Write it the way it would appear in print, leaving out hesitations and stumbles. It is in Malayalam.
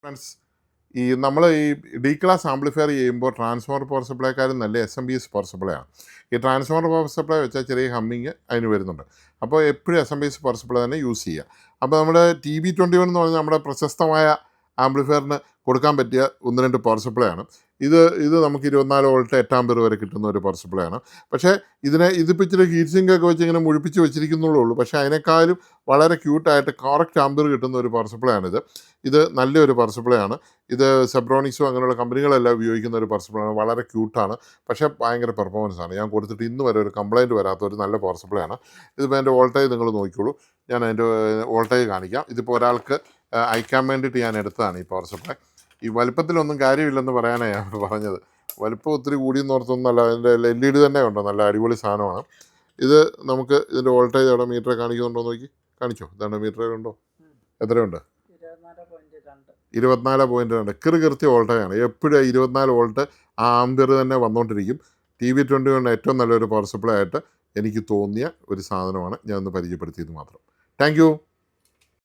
ഫ്രണ്ട്സ്, നമ്മൾ ഈ ഡി ക്ലാസ് ആംപ്ലിഫയർ ചെയ്യുമ്പോൾ ട്രാൻസ്ഫോമർ പവർ സപ്ലൈക്കാരും നല്ല SMPS പവർ സപ്ലൈ ആണ്. ഈ ട്രാൻസ്ഫോമർ പവർ സപ്ലൈ വെച്ചാൽ ചെറിയ ഹമ്മിങ് അതിന് വരുന്നുണ്ട്. അപ്പോൾ എപ്പോഴും SMPS പവർ സപ്ലൈ തന്നെ യൂസ് ചെയ്യുക. അപ്പോൾ നമ്മുടെ TB21 എന്ന് പറഞ്ഞാൽ നമ്മുടെ പ്രശസ്തമായ ആംപ്ലിഫയറിന് കൊടുക്കാൻ പറ്റിയ 1-2 പവർ സപ്ലൈ ആണ്. ഇത് നമുക്ക് 24 വോൾട്ട് 8 ആമ്പയർ വരെ കിട്ടുന്ന ഒരു പവർ സപ്ലൈ ആണ്. പക്ഷേ ഇതിപ്പോൾ ഇച്ചിരി ഹീറ്റ് സിങ്ക് ഒക്കെ വെച്ച് ഇങ്ങനെ മുഴിപ്പിച്ച് വെച്ചിരിക്കുന്നുള്ളൂ ഉള്ളൂ. പക്ഷേ അതിനേക്കാളും വളരെ ക്യൂട്ടായിട്ട് കറക്റ്റ് ആമ്പയർ കിട്ടുന്ന ഒരു പവർ സപ്ലൈ ആണിത്. ഇത് നല്ലൊരു പവർ സപ്ലൈ ആണ്. ഇത് സെബ്രോണിക്സും അങ്ങനെയുള്ള കമ്പനികളെല്ലാം ഉപയോഗിക്കുന്ന ഒരു പവർ സപ്ലൈ ആണ്. വളരെ ക്യൂട്ടാണ്, പക്ഷേ ഭയങ്കര പെർഫോമൻസ് ആണ്. ഞാൻ കൊടുത്തിട്ട് ഇന്ന് വരെ ഒരു കംപ്ലയിൻറ്റ് വരാത്ത ഒരു നല്ല പവർ സപ്ലൈ ആണ്. ഇതിപ്പോൾ എൻ്റെ വോൾട്ടേജ് നിങ്ങൾ നോക്കിക്കോളൂ. ഞാൻ അതിൻ്റെ വോൾട്ടേജ് കാണിക്കാം. ഇതിപ്പോൾ ഒരാൾക്ക് അയക്കാൻ വേണ്ടിയിട്ട് ഞാൻ എടുത്തതാണ് ഈ പവർ സപ്ലൈ. ഈ വലിപ്പത്തിലൊന്നും കാര്യമില്ലെന്ന് പറയാനാണ് ഞാൻ പറഞ്ഞത്. വലിപ്പം ഒത്തിരി കൂടിയെന്ന് ഓർത്തൊന്നുമല്ല. അതിൻ്റെ LED തന്നെ ഉണ്ടോ, നല്ല അടിപൊളി സാധനമാണ്. ഇത് നമുക്ക് ഇതിൻ്റെ വോൾട്ടേജ് അവിടെ മീറ്റർ കാണിക്കുന്നുണ്ടോ നോക്കി. കാണിച്ചോ, ഇതാണ്ട് മീറ്റർ ഉണ്ടോ, എത്രയുണ്ട്? 24.2. കൃത്യ വോൾട്ടേജാണ്. എപ്പോഴും 24 വോൾട്ട് ആ ആംപിയർ തന്നെ വന്നുകൊണ്ടിരിക്കും. TB21 ഏറ്റവും നല്ലൊരു പവർ സപ്ലൈ ആയിട്ട് എനിക്ക് തോന്നിയ ഒരു സാധനമാണ്. ഞാൻ ഒന്ന് പരിചയപ്പെടുത്തിയത് മാത്രം. Thank you.